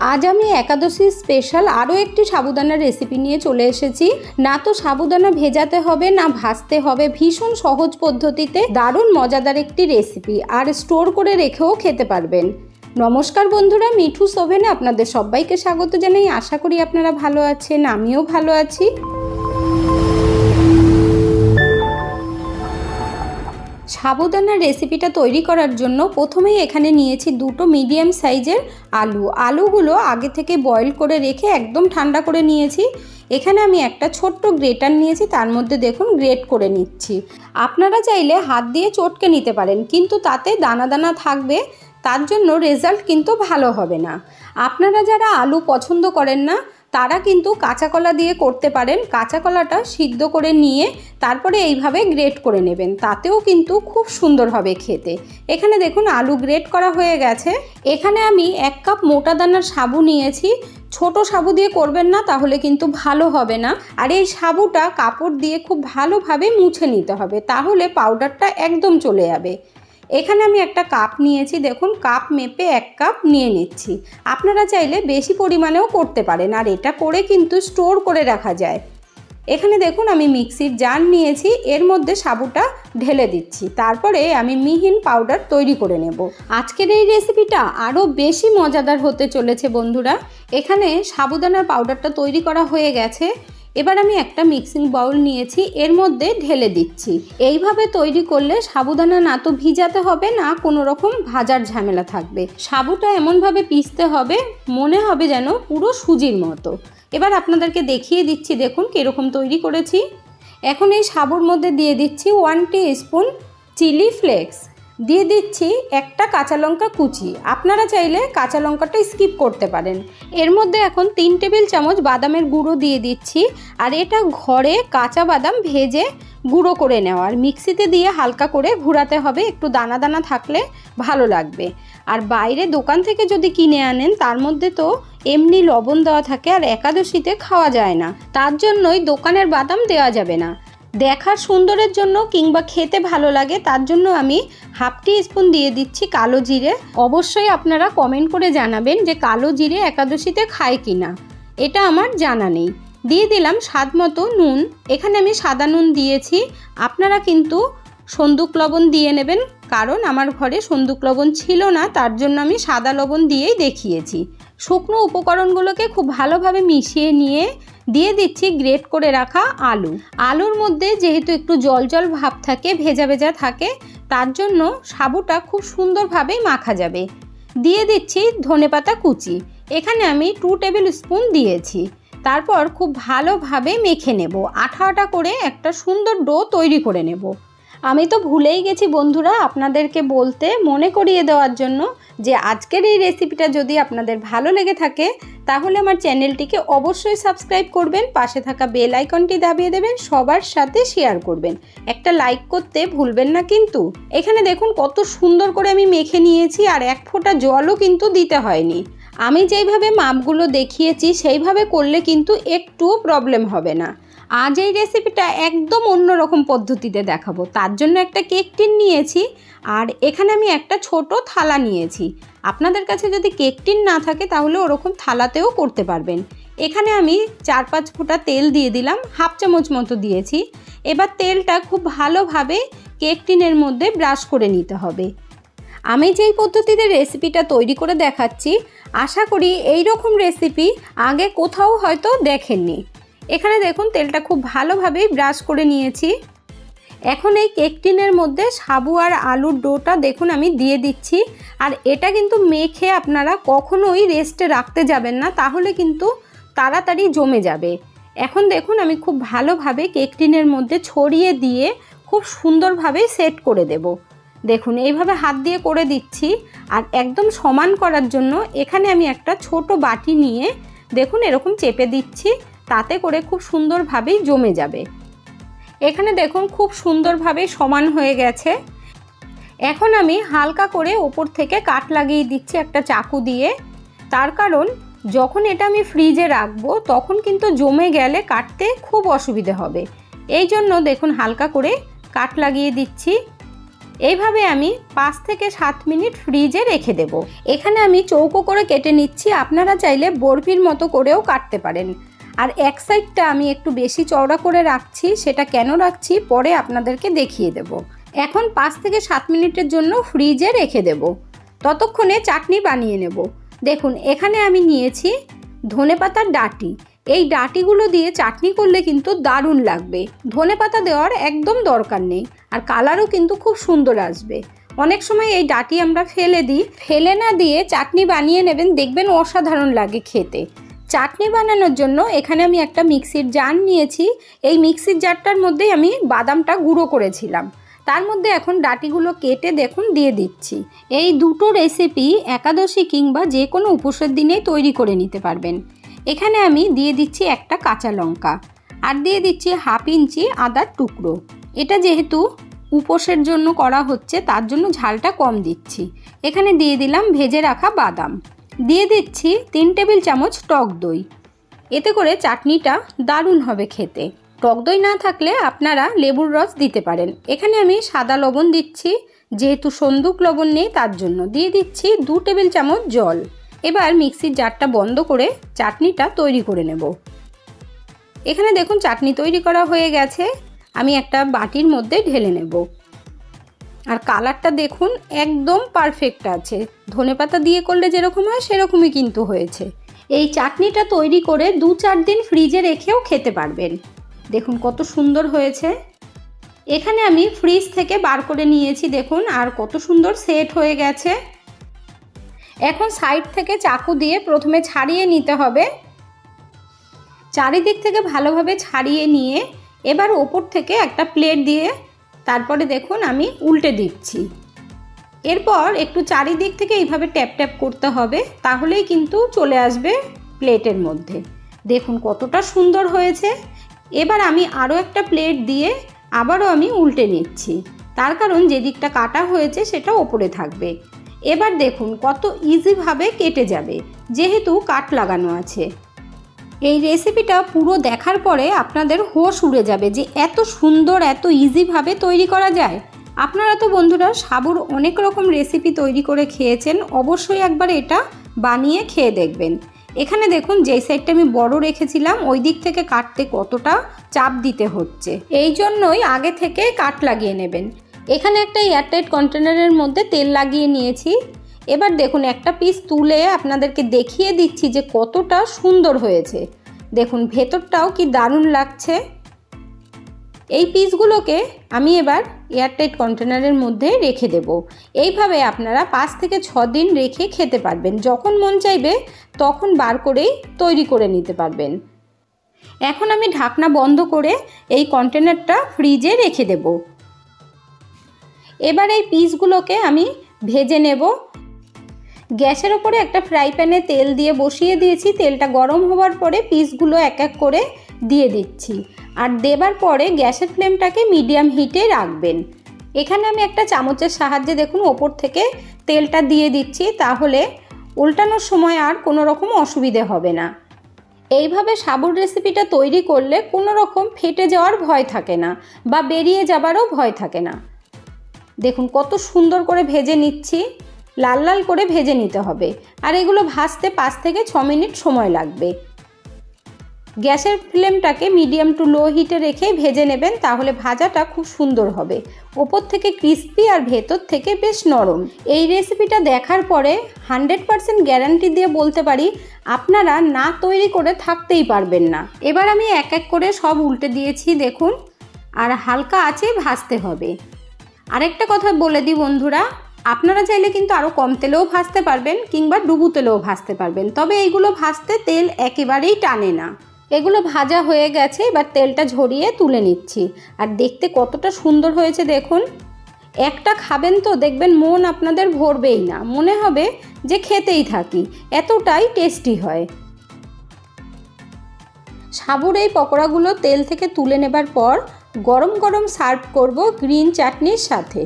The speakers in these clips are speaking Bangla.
আজ আমি একাদশী স্পেশাল আরও একটি সাবুদানার রেসিপি নিয়ে চলে এসেছি। না তো সাবুদানা ভেজাতে হবে না ভাজতে হবে, ভীষণ সহজ পদ্ধতিতে দারুণ মজাদার একটি রেসিপি, আর স্টোর করে রেখেও খেতে পারবেন। নমস্কার বন্ধুরা, মিঠুস ওভেনে আপনাদের সবাইকে স্বাগত জানাই। আশা করি আপনারা ভালো আছেন, আমিও ভালো আছি। সাবুদানার রেসিপিটা তৈরি করার জন্য প্রথমেই এখানে নিয়েছি দুটো মিডিয়াম সাইজের আলুগুলো আগে থেকে বয়েল করে রেখে একদম ঠান্ডা করে নিয়েছি। এখানে আমি একটা ছোট্ট গ্রেটার নিয়েছি, তার মধ্যে দেখুন গ্রেট করে নিচ্ছি। আপনারা চাইলে হাত দিয়ে চটকে নিতে পারেন, কিন্তু তাতে দানা দানা থাকবে, তার জন্য রেজাল্ট কিন্তু ভালো হবে না। আপনারা যারা আলু পছন্দ করেন না তারা কিন্তু কাঁচা কলা দিয়ে করতে পারেন। কাঁচা কলাটা সিদ্ধ করে নিয়ে তারপরে এইভাবে গ্রেট করে নেবেন, তাতেও কিন্তু খুব সুন্দর হবে খেতে। এখানে দেখুন আলু গ্রেট করা হয়ে গেছে। এখানে আমি 1 কাপ মোটা দানার সাবু নিয়েছি। ছোট সাবু দিয়ে করবেন না, তাহলে কিন্তু ভালো হবে না। আর এই সাবুটা কাপড় দিয়ে খুব ভালোভাবে মুছে নিতে হবে, তাহলে পাউডারটা একদম চলে যাবে। এখানে আমি একটা কাপ নিয়েছি, দেখুন কাপ মেপে 1 কাপ নিয়ে নিচ্ছি। আপনারা চাইলে বেশি পরিমাণেও করতে পারেন, আর এটা করে কিন্তু স্টোর করে রাখা যায়। এখানে দেখুন আমি মিক্সির জার নিয়েছি, এর মধ্যে সাবুটা ঢেলে দিচ্ছি, তারপরে আমি মিহিন পাউডার তৈরি করে নেব। আজকের এই রেসিপিটা আরও বেশি মজাদার হতে চলেছে বন্ধুরা। এখানে সাবুদানার পাউডারটা তৈরি করা হয়ে গেছে। এবার আমি একটা মিক্সিং বাউল নিয়েছি, এর মধ্যে ঢেলে দিচ্ছি। এইভাবে তৈরি করলে সাবুদানা না তো ভিজাতে হবে না কোনো রকম ভাজার ঝামেলা থাকবে। সাবুটা এমনভাবে পিষতে হবে মনে হবে যেন পুরো সুজির মতো। এবার আপনাদেরকে দেখিয়ে দিচ্ছি, দেখুন কীরকম তৈরি করেছি। এখন এই সাবুর মধ্যে দিয়ে দিচ্ছি 1 টিস্পুন চিলি ফ্লেক্স, দিয়ে দিচ্ছি একটা কাঁচা লঙ্কা কুচি। আপনারা চাইলে কাঁচা লঙ্কাটা স্কিপ করতে পারেন। এর মধ্যে এখন 3 টেবিল চামচ বাদামের গুঁড়ো দিয়ে দিচ্ছি, আর এটা ঘরে কাঁচা বাদাম ভেজে গুঁড়ো করে নেওয়া। আর মিক্সিতে দিয়ে হালকা করে ঘোরাতে হবে, একটু দানা দানা থাকলে ভালো লাগবে। আর বাইরে দোকান থেকে যদি কিনে আনেন তার মধ্যে তো এমনি লবণ দেওয়া থাকে, আর একাদশীতে খাওয়া যায় না, তার জন্যই দোকানের বাদাম দেওয়া যাবে না। দেখার সুন্দরের জন্য কিংবা খেতে ভালো লাগে তার জন্য আমি 1/2 টিস্পুন দিয়ে দিচ্ছি কালো জিরে। অবশ্যই আপনারা কমেন্ট করে জানাবেন যে কালো জিরে একাদশীতে খায় কিনা, এটা আমার জানা নেই। দিয়ে দিলাম স্বাদ মতো নুন। এখানে আমি সাদা নুন দিয়েছি, আপনারা কিন্তু সন্দুক লবণ দিয়ে নেবেন, কারণ আমার ঘরে সন্দুক লবণ ছিল না, তার জন্য আমি সাদা লবণ দিয়েই দেখিয়েছি। শুকনো উপকরণগুলোকে খুব ভালোভাবে মিশিয়ে নিয়ে দিয়ে দিচ্ছি গ্রেট করে রাখা আলুর মধ্যে যেহেতু একটু জল জল ভাব থাকে, ভেজা ভেজা থাকে, তার জন্য সাবুটা খুব সুন্দরভাবে মাখা যাবে। দিয়ে দিচ্ছি ধনেপাতা কুচি, এখানে আমি 2 টেবিল স্পুন দিয়েছি। তারপর খুব ভালোভাবে মেখে নেব, আঠা আঠা করে একটা সুন্দর ডো তৈরি করে নেব। আমি তো ভুলেই গেছি বন্ধুরা আপনাদেরকে বলতে, মনে করিয়ে দেওয়ার জন্য, যে আজকের এই রেসিপিটা যদি আপনাদের ভালো লেগে থাকে তাহলে আমার চ্যানেলটিকে অবশ্যই সাবস্ক্রাইব করবেন, পাশে থাকা বেল আইকনটি দাবিয়ে দেবেন, সবার সাথে শেয়ার করবেন, একটা লাইক করতে ভুলবেন না কিন্তু। এখানে দেখুন কত সুন্দর করে আমি মেখে নিয়েছি, আর 1 ফোঁটা জলও কিন্তু দিতে হয়নি। আমি যেইভাবে মাপগুলো দেখিয়েছি সেইভাবে করলে কিন্তু একটুও প্রবলেম হবে না। আজ এই রেসিপিটা একদম অন্যরকম পদ্ধতিতে দেখাবো, তার জন্য একটা কেক টিন নিয়েছি, আর এখানে আমি একটা ছোট থালা নিয়েছি। আপনাদের কাছে যদি কেক টিন না থাকে তাহলে ওরকম থালাতেও করতে পারবেন। এখানে আমি 4-5 ফোঁটা তেল দিয়ে দিলাম, 1/2 চামচ মতো দিয়েছি। এবার তেলটা খুব ভালোভাবে কেক টিনের মধ্যে ব্রাশ করে নিতে হবে। আমি যেই পদ্ধতিতে রেসিপিটা তৈরি করে দেখাচ্ছি, আশা করি এই রকম রেসিপি আগে কোথাও হয়তো দেখেননি। এখানে দেখুন তেলটা খুব ভালোভাবেই ব্রাশ করে নিয়েছি। এখন এই কেক টিনের মধ্যে সাবু আর আলুর ডোটা দেখুন আমি দিয়ে দিচ্ছি, আর এটা কিন্তু মেখে আপনারা কখনোই রেস্টে রাখতে যাবেন না, তাহলে কিন্তু তাড়াতাড়ি জমে যাবে। এখন দেখুন আমি খুব ভালোভাবে কেক টিনের মধ্যে ছড়িয়ে দিয়ে খুব সুন্দরভাবে সেট করে দেব। দেখুন এইভাবে হাত দিয়ে করে দিচ্ছি, আর একদম সমান করার জন্য এখানে আমি একটা ছোট বাটি নিয়ে দেখুন এরকম চেপে দিচ্ছি, তাতে করে খুব সুন্দরভাবেই জমে যাবে। এখানে দেখুন খুব সুন্দরভাবে সমান হয়ে গেছে। এখন আমি হালকা করে ওপর থেকে কাট লাগিয়ে দিচ্ছি একটা চাকু দিয়ে, তার কারণ যখন এটা আমি ফ্রিজে রাখবো তখন কিন্তু জমে গেলে কাটতে খুব অসুবিধে হবে। এই জন্য দেখুন হালকা করে কাট লাগিয়ে দিচ্ছি। এইভাবে আমি 5 থেকে 7 মিনিট ফ্রিজে রেখে দেব। এখানে আমি চৌকো করে কেটে নিচ্ছি, আপনারা চাইলে বরফির মতো করেও কাটতে পারেন। আর এক সাইডটা আমি একটু বেশি চওড়া করে রাখছি, সেটা কেন রাখছি পরে আপনাদেরকে দেখিয়ে দেব। এখন 5 থেকে 7 মিনিটের জন্য ফ্রিজে রেখে দেব। ততক্ষণে চাটনি বানিয়ে নেব। দেখুন এখানে আমি নিয়েছি ধনেপাতার ডাঁটি। এই ডাঁটিগুলো দিয়ে চাটনি করলে কিন্তু দারুণ লাগবে। ধনেপাতা দেওয়ার একদম দরকার নেই, আর কালারও কিন্তু খুব সুন্দর আসবে। অনেক সময় এই ডাঁটি আমরা ফেলে দিই, ফেলে না দিয়ে চাটনি বানিয়ে নেবেন, দেখবেন অসাধারণ লাগে খেতে। চাটনি বানানোর জন্য এখানে আমি একটা মিক্সির জার নিয়েছি। এই মিক্সির জারটার মধ্যেই আমি বাদামটা গুঁড়ো করেছিলাম, তার মধ্যে এখন ডাঁটিগুলো কেটে দেখুন দিয়ে দিচ্ছি। এই দুটো রেসিপি একাদশী কিংবা যে কোনো উপোসের দিনেই তৈরি করে নিতে পারবেন। এখানে আমি দিয়ে দিচ্ছি একটা কাঁচা লঙ্কা, আর দিয়ে দিচ্ছি 1/2 ইঞ্চি আদার টুকরো। এটা যেহেতু উপোসের জন্য করা হচ্ছে তার জন্য ঝালটা কম দিচ্ছি। এখানে দিয়ে দিলাম ভেজে রাখা বাদাম, দিয়ে দিচ্ছি 3 টেবিল চামচ টক দই। এতে করে চাটনিটা দারুণ হবে খেতে। টক দই না থাকলে আপনারা লেবুর রস দিতে পারেন। এখানে আমি সাদা লবণ দিচ্ছি, যেহেতু সন্দুক লবণ নেই তার জন্য। দিয়ে দিচ্ছি 2 টেবিল চামচ জল। এবার মিক্সির জারটা বন্ধ করে চাটনিটা তৈরি করে নেব। এখানে দেখুন চাটনি তৈরি করা হয়ে গেছে, আমি একটা বাটির মধ্যে ঢেলে নেব। আর কালারটা দেখুন একদম পারফেক্ট আছে, ধনেপাতা দিয়ে করলে যেরকম হয় সেরকমই কিন্তু হয়েছে। এই চাটনিটা তৈরি করে 2-4 দিন ফ্রিজে রেখেও খেতে পারবেন। দেখুন কত সুন্দর হয়েছে। এখানে আমি ফ্রিজ থেকে বার করে নিয়েছি, দেখুন আর কত সুন্দর সেট হয়ে গেছে। এখন সাইড থেকে চাকু দিয়ে প্রথমে ছাড়িয়ে নিতে হবে। চারিদিক থেকে ভালোভাবে ছাড়িয়ে নিয়ে এবার ওপর থেকে একটা প্লেট দিয়ে তারপরে দেখুন আমি উল্টে দিচ্ছি। এরপর একটু চারিদিক থেকে এইভাবে ট্যাপ ট্যাপ করতে হবে, তাহলেই কিন্তু চলে আসবে প্লেটের মধ্যে। দেখুন কতটা সুন্দর হয়েছে। এবার আমি আরও একটা প্লেট দিয়ে আবারও আমি উল্টে নিচ্ছি, তার কারণ যে দিকটা কাটা হয়েছে সেটা ওপরে থাকবে। এবার দেখুন কত ইজিভাবে কেটে যাবে, যেহেতু কাট লাগানো আছে। এই রেসিপিটা পুরো দেখার পরে আপনাদের হোশ উড়ে যাবে যে এত সুন্দর এত ইজিভাবে তৈরি করা যায়। আপনারা তো বন্ধুরা সাবুর অনেক রকম রেসিপি তৈরি করে খেয়েছেন, অবশ্যই একবার এটা বানিয়ে খেয়ে দেখবেন। এখানে দেখুন যেই সাইডটা আমি বড় রেখেছিলাম ওই দিক থেকে কাটতে কতটা চাপ দিতে হচ্ছে, এই জন্যই আগে থেকে কাট লাগিয়ে নেবেন। এখানে একটা এয়ারটাইট কন্টেনারের মধ্যে তেল লাগিয়ে নিয়েছি। এবার দেখুন একটা পিস তুলে আপনাদেরকে দেখিয়ে দিচ্ছি যে কতটা সুন্দর হয়েছে। দেখুন ভেতরটাও কি দারুণ লাগছে। এই পিসগুলোকে আমি এবার এয়ারটাইট কন্টেনারের মধ্যে রেখে দেব। এইভাবে আপনারা 5 থেকে 6 দিন রেখে খেতে পারবেন, যখন মন চাইবে তখন বার করেই তৈরি করে নিতে পারবেন। এখন আমি ঢাকনা বন্ধ করে এই কন্টেনারটা ফ্রিজে রেখে দেব। এবার এই পিসগুলোকে আমি ভেজে নেব। গ্যাসের ওপরে একটা ফ্রাই প্যানে তেল দিয়ে বসিয়ে দিয়েছি। তেলটা গরম হওয়ার পরে পিসগুলো এক এক করে দিয়ে দিচ্ছি, আর দেবার পরে গ্যাসের ফ্লেমটাকে মিডিয়াম হিটে রাখবেন। এখানে আমি একটা চামচের সাহায্যে দেখুন ওপর থেকে তেলটা দিয়ে দিচ্ছি, তাহলে উল্টানোর সময় আর কোনো রকম অসুবিধে হবে না। এইভাবে সাবুর রেসিপিটা তৈরি করলে কোনো রকম ফেটে যাওয়ার ভয় থাকে না বা বেরিয়ে যাবারও ভয় থাকে না। দেখুন কত সুন্দর করে ভেজে নিচ্ছি, লাল লাল করে ভেজে নিতে হবে। আর এগুলো ভাজতে 5 থেকে 6 মিনিট সময় লাগবে। গ্যাসের ফ্লেমটাকে মিডিয়াম টু লো হিটে রেখে ভেজে নেবেন, তাহলে ভাজাটা খুব সুন্দর হবে। ওপর থেকে ক্রিস্পি আর ভেতর থেকে বেশ নরম। এই রেসিপিটা দেখার পরে 100% গ্যারান্টি দিয়ে বলতে পারি আপনারা না তৈরি করে থাকতেই পারবেন না। এবার আমি এক এক করে সব উল্টে দিয়েছি দেখুন, আর হালকা আঁচে ভাজতে হবে। আরেকটা কথা বলে দিই বন্ধুরা, আপনারা চাইলে কিন্তু আরও কম তেলেও ভাজতে পারবেন কিংবা ডুবো তেলেও ভাজতে পারবেন, তবে এইগুলো ভাজতে তেল একেবারেই টানে না। এগুলো ভাজা হয়ে গেছে, এবার তেলটা ঝরিয়ে তুলে নিচ্ছি। আর দেখতে কতটা সুন্দর হয়েছে দেখুন। একটা খাবেন তো দেখবেন মন আপনাদের ভরবেই না, মনে হবে যে খেতেই থাকি, এতটাই টেস্টি হয়। সাবুর এই পকোড়াগুলো তেল থেকে তুলে নেবার পর গরম গরম সার্ভ করব গ্রিন চাটনির সাথে।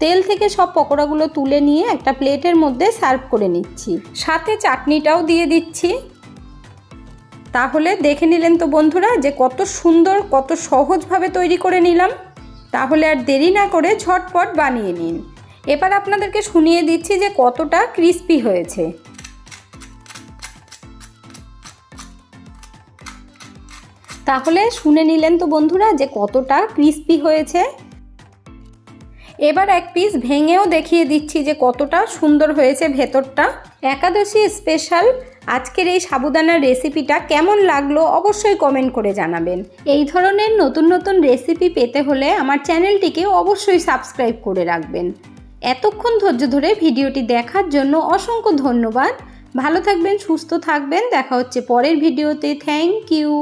তেল থেকে সব পকোড়াগুলো তুলে নিয়ে একটা প্লেটের মধ্যে সার্ভ করে নিচ্ছি, সাথে চাটনিটাও দিয়ে দিচ্ছি। তাহলে দেখে নিলেন তো বন্ধুরা যে কত সুন্দর কত সহজভাবে তৈরি করে নিলাম। তাহলে আর দেরি না করে ঝটপট বানিয়ে নিন। এবার আপনাদেরকে শুনিয়ে দিচ্ছি যে কতটা ক্রিস্পি হয়েছে। তাহলে শুনে নিলেন তো বন্ধুরা যে কতটা ক্রিস্পি হয়েছে। এবার এক পিস ভেঙেও দেখিয়ে দিচ্ছি যে কতটা সুন্দর হয়েছে ভেতরটা। একাদশী স্পেশাল আজকের এই সাবুদানার রেসিপিটা কেমন লাগলো অবশ্যই কমেন্ট করে জানাবেন। এই ধরনের নতুন নতুন রেসিপি পেতে হলে আমার চ্যানেলটিকে অবশ্যই সাবস্ক্রাইব করে রাখবেন। এতক্ষণ ধৈর্য ধরে ভিডিওটি দেখার জন্য অসংখ্য ধন্যবাদ। ভালো থাকবেন, সুস্থ থাকবেন। দেখা হচ্ছে পরের ভিডিওতে। Thank you.